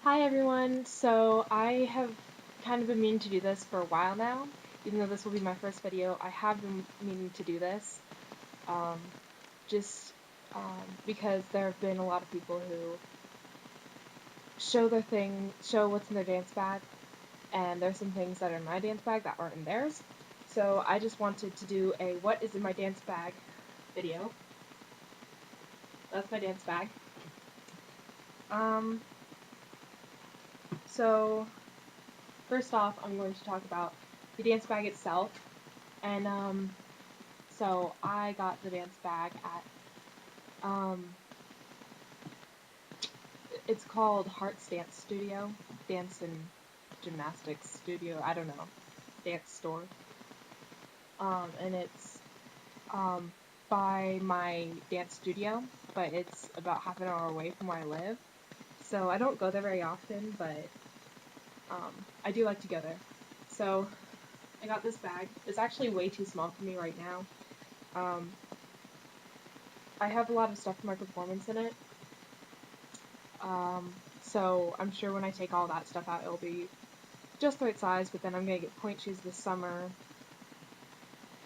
Hi everyone. So I have kind of been meaning to do this for a while now. Even though this will be my first video, I have been meaning to do this. Um, just because there have been a lot of people who show what's in their dance bag, and there's some things that are in my dance bag that aren't in theirs. So I just wanted to do a what is in my dance bag video. That's my dance bag. Um, so first off, I'm going to talk about the dance bag itself. And so I got the dance bag at it's called Heart's Dance Studio, Dance and Gymnastics Studio. I don't know, dance store. And it's um by my dance studio, but it's about half an hour away from where I live. So I don't go there very often, but I do like to go there. So I got this bag. It's actually way too small for me right now. Um, I have a lot of stuff for my performance in it. So I'm sure when I take all that stuff out, it'll be just the right size, but then I'm gonna get point shoes this summer,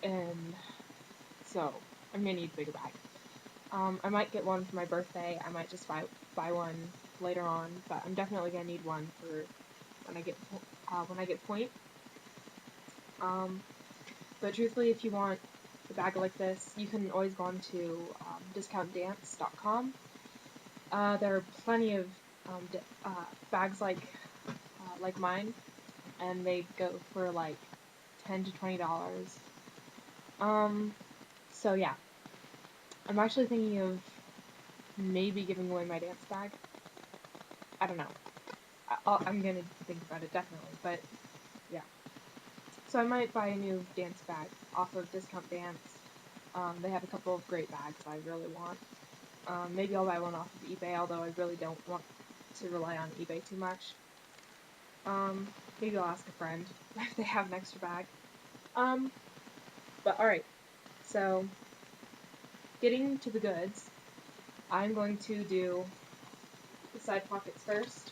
and so I'm gonna need a bigger bag. I might get one for my birthday. I might just buy one later on, but I'm definitely gonna need one for when I get point. Um, but truthfully, if you want a bag like this, you can always go on to discountdance.com. There are plenty of bags like mine, and they go for like $10 to $20. Um, so yeah, I'm actually thinking of maybe giving away my dance bag. I don't know. I'm gonna think about it definitely, but yeah. So I might buy a new dance bag off of Discount Dance. They have a couple of great bags I really want. Maybe I'll buy one off of eBay, although I really don't want to rely on eBay too much. Maybe I'll ask a friend if they have an extra bag. Um, but alright, so getting to the goods, I'm going to do the side pockets first.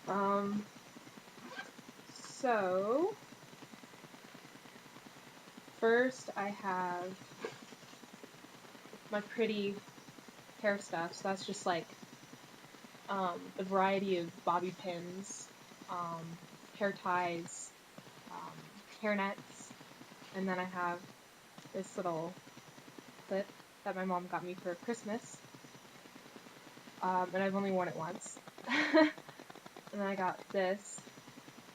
Um, so first I have my pretty hair stuff. So that's just like a variety of bobby pins, hair ties, um, hair nets, and then I have this little clip that my mom got me for Christmas, and I've only worn it once. And then I got this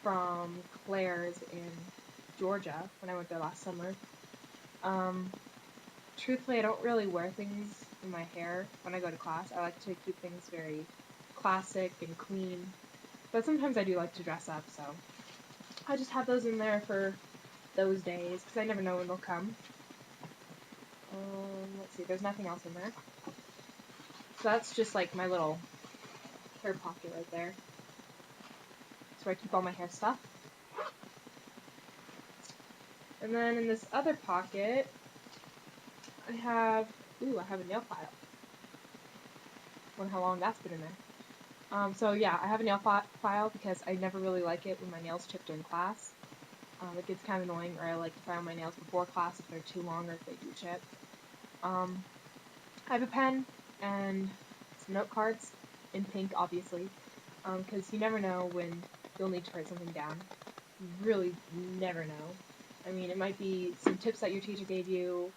from Claire's in Georgia when I went there last summer. Um, Truthfully, I don't really wear things in my hair when I go to class. I like to keep things very classic and clean, but sometimes I do like to dress up, so I just have those in there for those days, because I never know when they'll come. Let's see, there's nothing else in there. So that's just like my little hair pocket right there. That's where I keep all my hair stuff. And then in this other pocket, I have a nail file. Wonder how long that's been in there. So yeah, I have a nail file because I never really like it when my nails chip during class. It gets kind of annoying, or I like to file my nails before class if they're too long or if they do chip. I have a pen and some note cards in pink, obviously, because you never know when you'll need to write something down. You really never know. I mean, it might be some tips that your teacher gave you,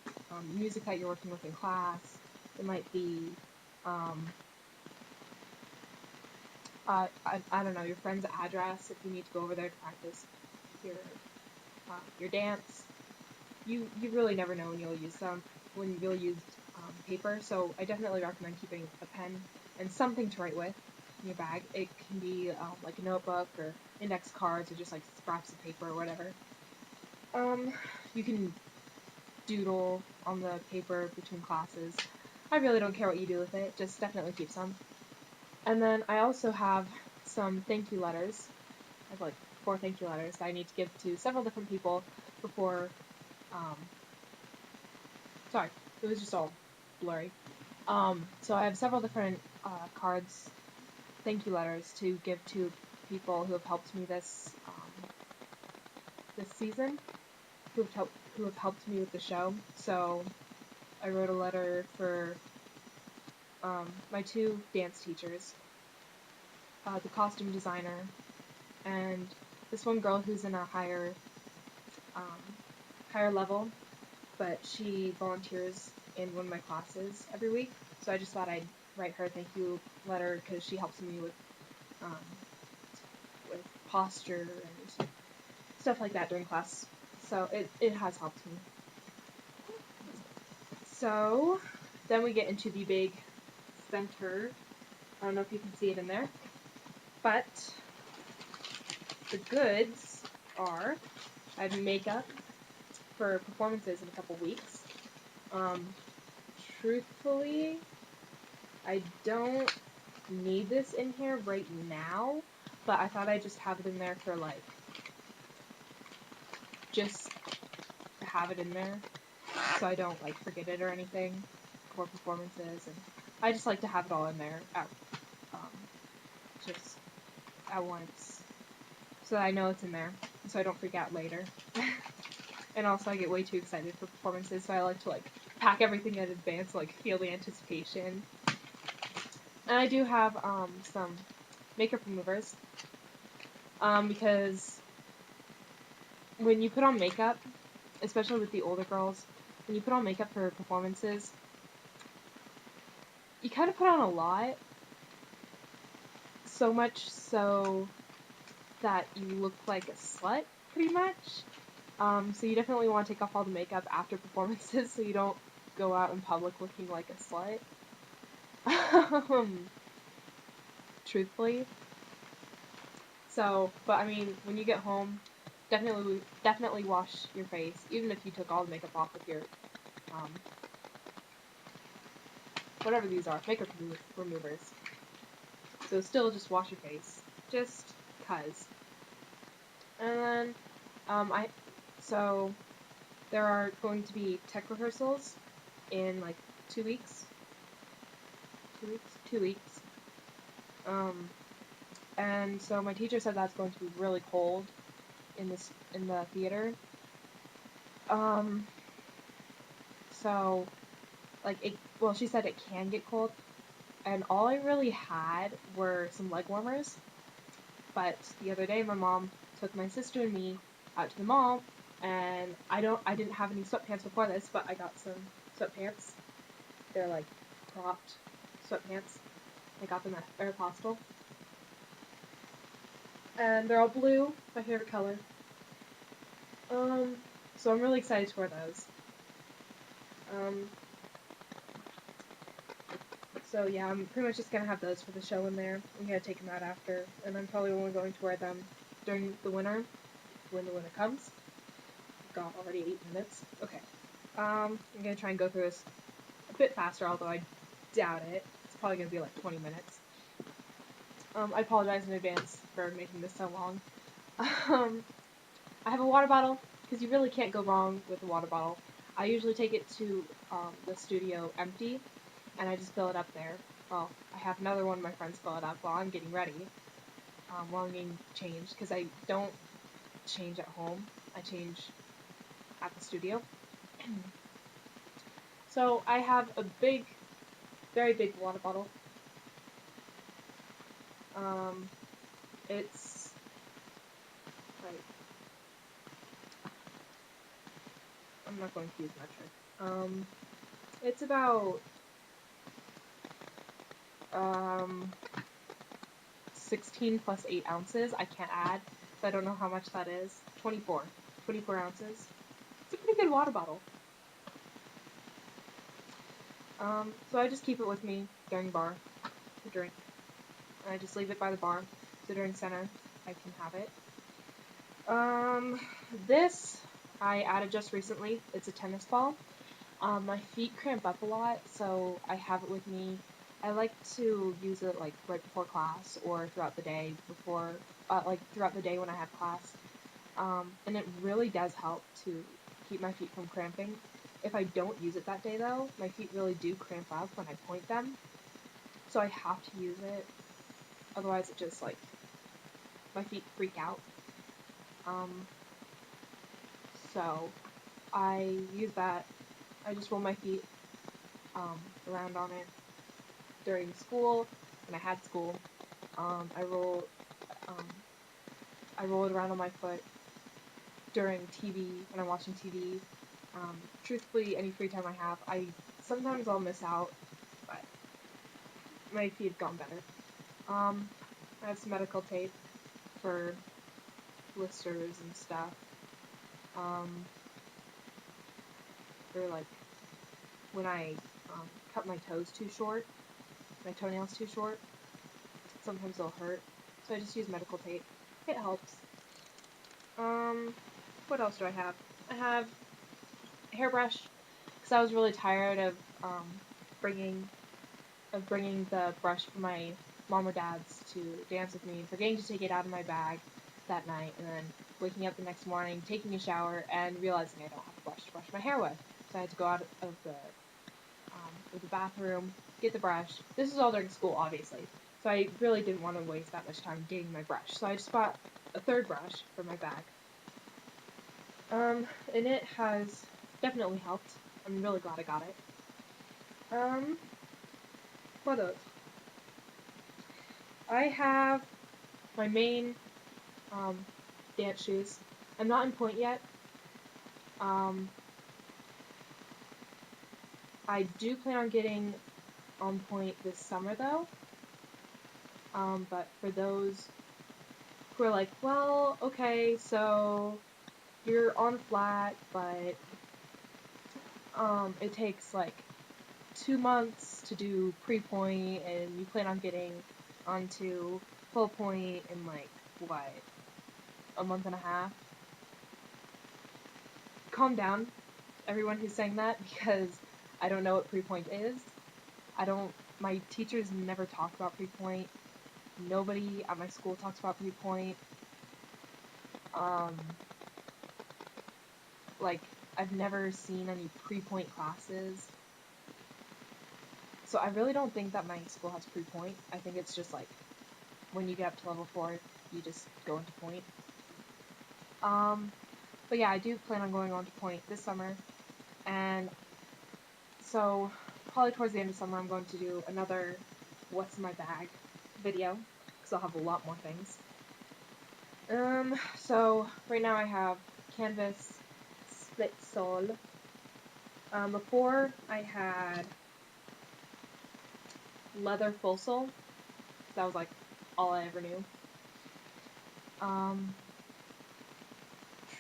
music that you're working with in class. It might be, I don't know, your friend's address if you need to go over there to practice your your dance. You really never know when you'll use paper. So I definitely recommend keeping a pen and something to write with in your bag. It can be like a notebook or index cards or just like scraps of paper or whatever. You can doodle on the paper between classes. I really don't care what you do with it, just definitely keep some. And then I also have some thank you letters. I have like 4 thank you letters that I need to give to several different people before, um, sorry, it was just all blurry. So I have several different cards thank you letters to give to people who have helped me this season, who have helped me with the show. So I wrote a letter for my 2 dance teachers, the costume designer, and this one girl who's in a um, higher level, but she volunteers in one of my classes every week. So I just thought I'd write her a thank you letter because she helps me um, with posture and stuff like that during class. So it has helped me. So then we get into the big center. I don't know if you can see it in there, but the goods are I have makeup for performances in a couple weeks. Um, truthfully, I don't need this in here right now, but I thought I'd just have it in there for like just to have it in there so I don't like forget it or anything for performances, and I just like to have it all in there um, just at once so that I know it's in there so I don't freak out later. And also I get way too excited for performances, so I like to like pack everything in advance, like feel the anticipation. And I do have some makeup removers because when you put on makeup, especially with the older girls, when you put on makeup for performances, you kind of put on a lot, so much so that you look like a slut, pretty much. So you definitely want to take off all the makeup after performances so you don't go out in public looking like a slut. Truthfully. So, but I mean, when you get home, definitely wash your face, even if you took all the makeup off with your, um, whatever these are, makeup removers. So still just wash your face, just cause. And then, so there are going to be tech rehearsals in like 2 weeks. 2 weeks? 2 weeks. And so my teacher said that's going to be really cold in the theater. Um, so well, she said it can get cold, and all I really had were some leg warmers. But the other day, my mom took my sister and me out to the mall, and I didn't have any sweatpants before this, but I got some sweatpants. They're like cropped sweatpants. I got them at Aeropostale, and they're all blue, my favorite color. Um, so I'm really excited to wear those. Um, so yeah, I'm pretty much just gonna have those for the show in there. I'm gonna take them out after, and I'm probably only going to wear them during the winter, when the winter comes. God, already 8 minutes. Okay. I'm gonna try and go through this a bit faster, although I doubt it. It's probably gonna be like 20 minutes. I apologize in advance for making this so long. I have a water bottle, because you really can't go wrong with a water bottle. I usually take it to the studio empty, and I just fill it up there. Well, I have another one of my friends fill it up while I'm getting ready, while I'm getting changed, because I don't change at home. I change at the studio. So I have a big, very big water bottle. It's like, I'm not going to use metric. It's about 16 plus 8 ounces. I can't add, so I don't know how much that is. 24 ounces. It's a pretty good water bottle. So I just keep it with me during bar to drink. And I just leave it by the bar, so during center I can have it. This I added just recently. It's a tennis ball. My feet cramp up a lot, so I have it with me. I like to use it like right before class or throughout the day throughout the day when I have class. And it really does help to keep my feet from cramping. If I don't use it that day though, my feet really do cramp up when I point them, so I have to use it. otherwise it just, like, my feet freak out. Um, so I use that. I just roll my feet around on it during school, when I had school. I um, I roll it around on my foot during TV, when I'm watching TV. Truthfully, any free time I have, sometimes I'll miss out, but my feet have gotten better. I have some medical tape for blisters and stuff. For like when I cut my toes too short, my toenails too short, sometimes they'll hurt. So I just use medical tape. It helps. What else do I have? I have a hairbrush, because I was really tired of bringing bringing the brush for my mom or dad's to dance with me, forgetting to take it out of my bag that night, and then waking up the next morning, taking a shower, and realizing I don't have a brush to brush my hair with. So I had to go out of the bathroom, get the brush. This is all during school, obviously. So I really didn't want to waste that much time getting my brush. So I just bought a third brush for my bag. And it has definitely helped. I'm really glad I got it. What else? I have my main dance shoes. I'm not in point yet. I do plan on getting on point this summer though. But for those who are like, well, okay, so you're on flat, but it takes like 2 months to do pre-point, and you plan on getting onto full point in like what, a month and a half. Calm down, everyone who's saying that, because I don't know what pre-point is. My teachers never talk about pre-point. Nobody at my school talks about pre-point. Like, I've never seen any pre-point classes. So I really don't think that my school has pre-point. I think it's just like, when you get up to level 4, you just go into point. But yeah, I do plan on going on to point this summer, and so probably towards the end of summer I'm going to do another what's in my bag video, because I'll have a lot more things. So right now I have canvas split sole. Before I had leather full sole. That was like all I ever knew.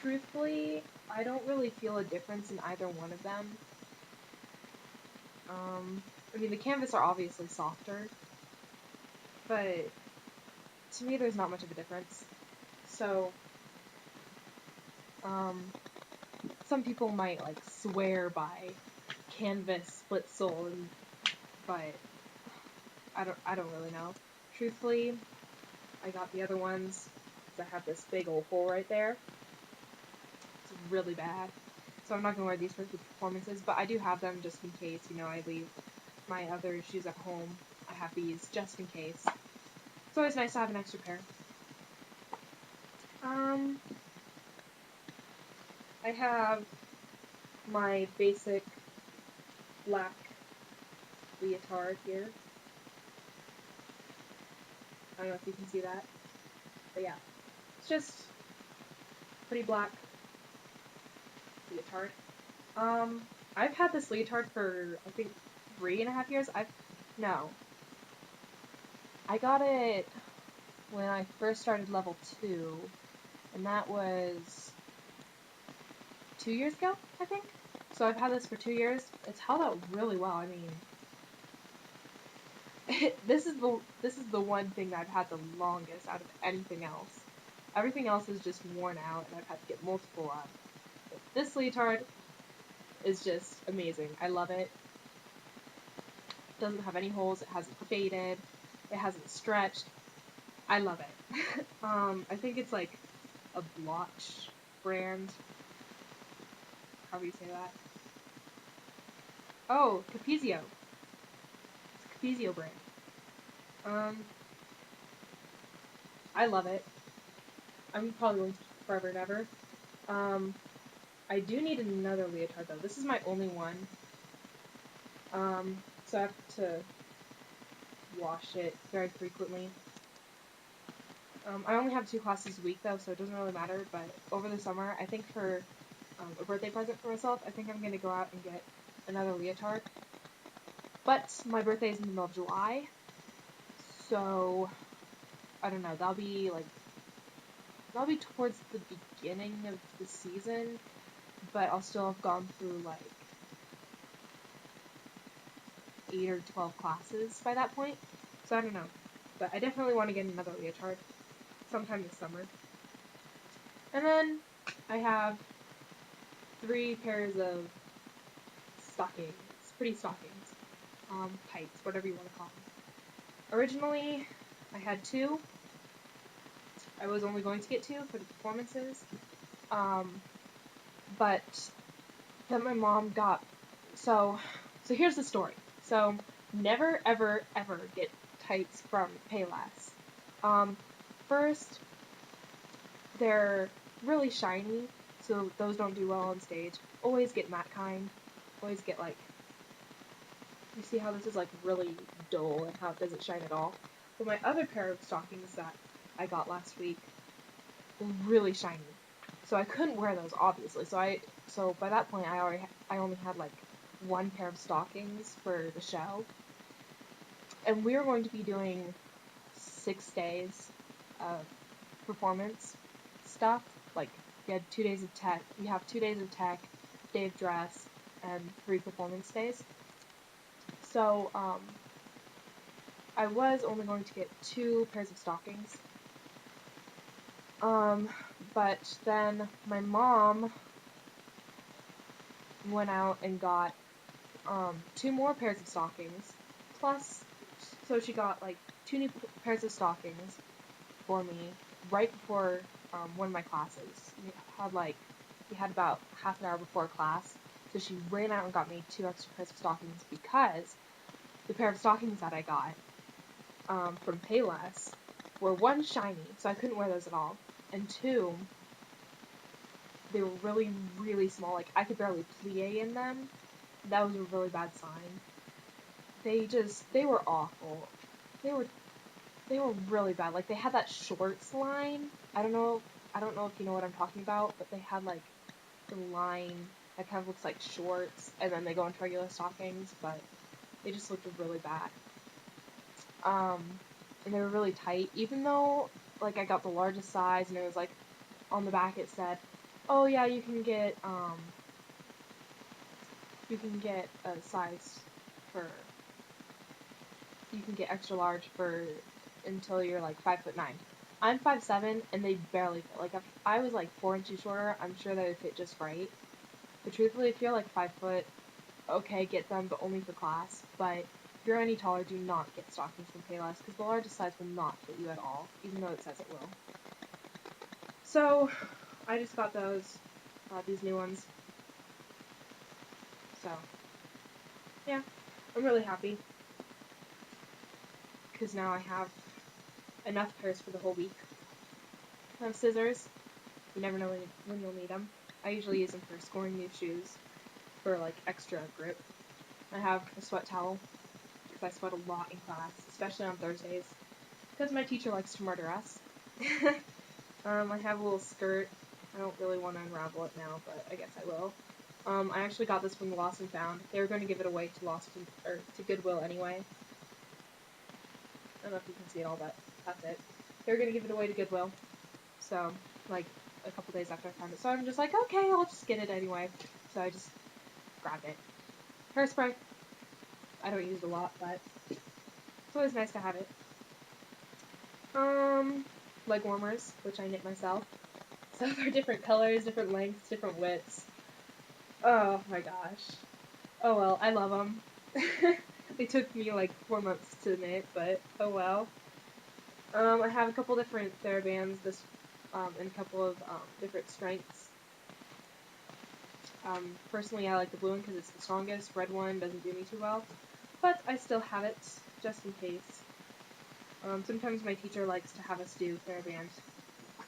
Truthfully, I don't really feel a difference in either one of them. I mean, the canvas are obviously softer, but to me there's not much of a difference. So, some people might like swear by canvas split sole, but I don't really know. Truthfully, I got the other ones because I have this big old hole right there. It's really bad. So I'm not going to wear these for the performances, but I do have them just in case, I leave my other shoes at home. I have these just in case. It's always nice to have an extra pair. I have my basic black leotard here. I don't know if you can see that, but yeah. It's just pretty black leotard. I've had this leotard for, I think, 3.5 years. I got it when I first started level 2, and that was 2 years ago, I think. So I've had this for 2 years. It's held out really well. I mean, this is the one thing that I've had the longest out of anything else. Everything else is just worn out, and I've had to get multiple on. But this leotard is just amazing. I love it. It doesn't have any holes. It hasn't faded. It hasn't stretched. I love it. I think it's like a blotch brand. How do you say that? Oh, Capezio. It's a Capezio brand. I love it. I'm probably going to keep it forever and ever. I do need another leotard though. This is my only one. So I have to wash it very frequently. I only have 2 classes a week though, so it doesn't really matter, but over the summer, I think for a birthday present for myself, I think I'm going to go out and get another leotard. But my birthday is in the middle of July, so I don't know, that'll be towards the beginning of the season, but I'll still have gone through like 8 or 12 classes by that point, so I don't know. But I definitely want to get another leotard sometime this summer. And then I have 3 pairs of stockings, pretty stockings, tights, whatever you want to call them. Originally, I had 2. I was only going to get 2 for the performances, but then my mom got, so here's the story. So, never, ever, ever get tights from Payless. First, they're really shiny, so those don't do well on stage. Always get matte kind. Always get like, you see how this is like really dull and how it doesn't shine at all? But my other pair of stockings that I got last week were really shiny. So I couldn't wear those obviously. So by that point I only had like 1 pair of stockings for the show. And we were going to be doing 6 days of performance stuff. Like you have 2 days of tech, day of dress, and 3 performance days. So I was only going to get 2 pairs of stockings. But then my mom went out and got 2 more pairs of stockings, plus, so she got like 2 new pairs of stockings for me right before one of my classes. We had about half an hour before class, so she ran out and got me 2 extra pairs of stockings because the pair of stockings that I got from Payless were 1, shiny, so I couldn't wear those at all, and 2, they were really, really small. Like, I could barely plie in them. That was a really bad sign. They were awful. They were really bad. Like, they had that shorts line. I don't know if you know what I'm talking about, but they had, like, the line that kind of looks like shorts, and then they go into regular stockings, but they just looked really bad. And they were really tight, even though, like, I got the largest size, and it was, like, on the back it said, oh yeah, you can get a size for, you can get extra large for until you're like 5'9". I'm 5'7", and they barely fit. Like if I was like 4 inches shorter, I'm sure they would fit just right. But truthfully, if you're like 5 foot, okay, get them, but only for class. But if you're any taller, do not get stockings from Payless because the largest size will not fit you at all, even though it says it will. So I just got these new ones. So yeah, I'm really happy because now I have enough pairs for the whole week. I have scissors. You never know when you'll need them. I usually use them for scoring new shoes for like extra grip. I have a sweat towel because I sweat a lot in class, especially on Thursdays because my teacher likes to murder us. I have a little skirt. I don't really want to unravel it now, but I guess I will. I actually got this from the Lost and Found. They were going to give it away to Goodwill anyway. I don't know if you can see it all, but that's it. They were going to give it away to Goodwill. So, like, a couple days after I found it. So I'm just like, okay, I'll just get it anyway. So I just grabbed it. Hairspray. I don't use it a lot, but it's always nice to have it. Leg warmers, which I knit myself. So they're different colors, different lengths, different widths. Oh my gosh. Oh well, I love them. They took me like 4 months to knit, but oh well. I have a couple different thera-bands, and a couple of different strengths. Personally, I like the blue one because it's the strongest. Red one doesn't do me too well, but I still have it just in case. Sometimes my teacher likes to have us do thera-band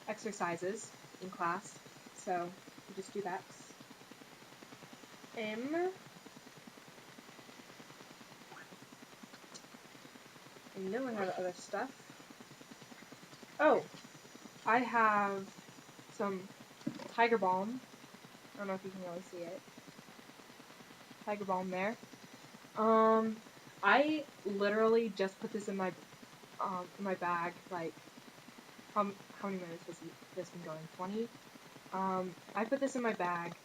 exercises in class, so we just do that. I know I have other stuff. Oh, I have some tiger balm. I don't know if you can really see it. Tiger balm there. I literally just put this in my bag. Like, how many minutes has this been going? 20. I put this in my bag.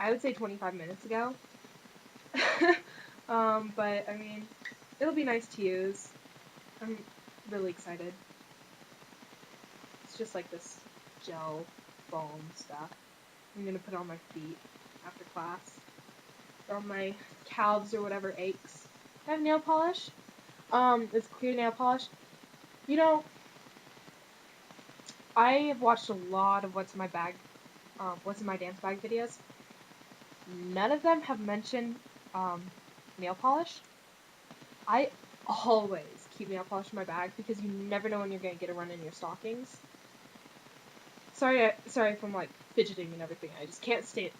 I would say 25 minutes ago. But I mean, it'll be nice to use. I'm really excited. It's just like this gel balm stuff. I'm gonna put on my feet after class. Or on my calves or whatever aches. I have nail polish. It's clear nail polish. You know, I have watched a lot of what's in my bag, what's in my dance bag videos. None of them have mentioned nail polish. I always keep nail polish in my bag because you never know when you're gonna get a run in your stockings. Sorry if I'm like fidgeting and everything. I just can't stay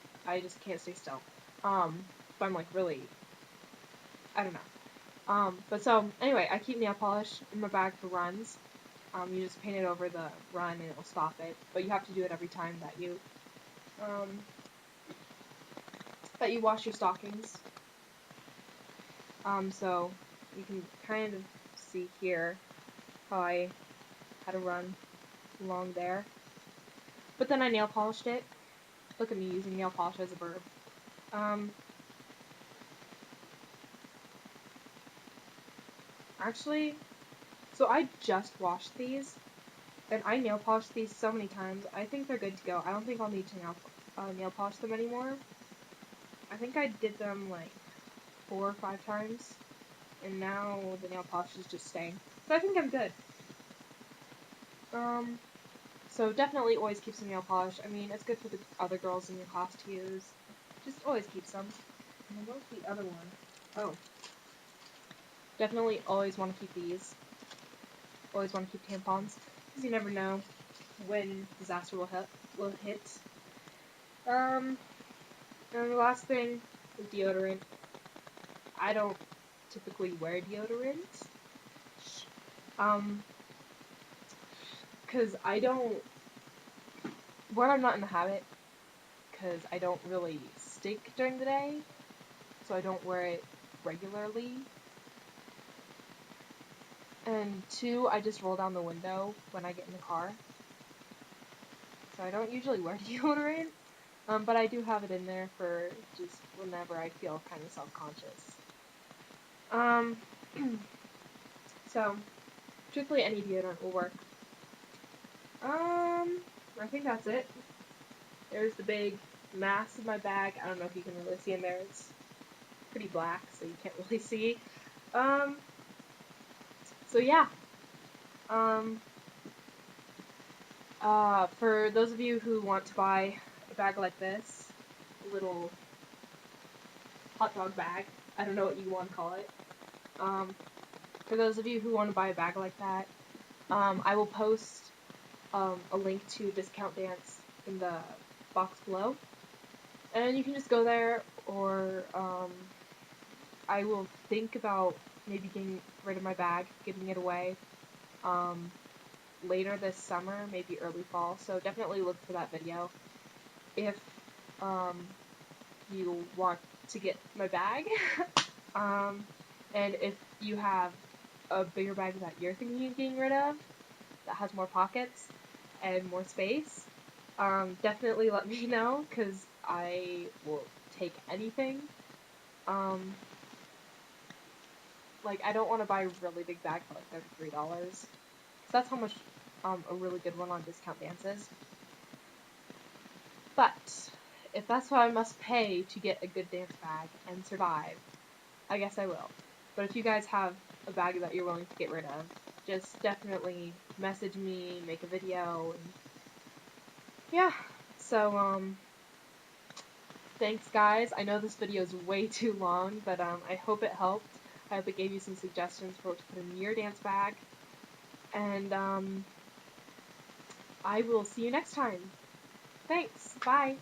still. But I'm like really, I don't know. But so anyway, I keep nail polish in my bag for runs. You just paint it over the run and it'll stop it. But you have to do it every time that you wash your stockings. So you can kind of see here how I had a run along there. But then I nail polished it. Look at me using nail polish as a verb. Actually, so I just washed these, and I nail polished these so many times. I think they're good to go. I don't think I'll need to nail polish them anymore. I think I did them like 4 or 5 times, and now the nail polish is just staying. So I think I'm good. So definitely always keep some nail polish. I mean, it's good for the other girls in your class to use. Just always keep some. And then what's the other one? Oh. Definitely always want to keep these. Always want to keep tampons, because you never know when disaster will hit. And the last thing is deodorant. I don't typically wear deodorant. Because I don't, I'm not in the habit, because I don't really stink during the day, so I don't wear it regularly. And 2, I just roll down the window when I get in the car. So I don't usually wear deodorant, but I do have it in there for just whenever I feel kind of self-conscious. So, truthfully, any deodorant will work. I think that's it. There's the big mass in my bag. I don't know if you can really see in there. It's pretty black, so you can't really see. So yeah. For those of you who want to buy a bag like this, a little hot dog bag, I don't know what you want to call it. For those of you who want to buy a bag like that, I will post a link to Discount Dance in the box below, and you can just go there, or I will think about maybe getting rid of my bag, giving it away later this summer, maybe early fall, so definitely look for that video if you want to get my bag. And if you have a bigger bag that you're thinking of getting rid of, that has more pockets and more space, definitely let me know, because I will take anything. Like, I don't want to buy a really big bag for like $33, because that's how much a really good one on Discount Dance is. But if that's what I must pay to get a good dance bag and survive, I guess I will. But if you guys have a bag that you're willing to get rid of, just definitely message me, make a video, and yeah. So, thanks guys. I know this video is way too long, but I hope it helped. I hope it gave you some suggestions for what to put in your dance bag. and I will see you next time. Thanks. Bye.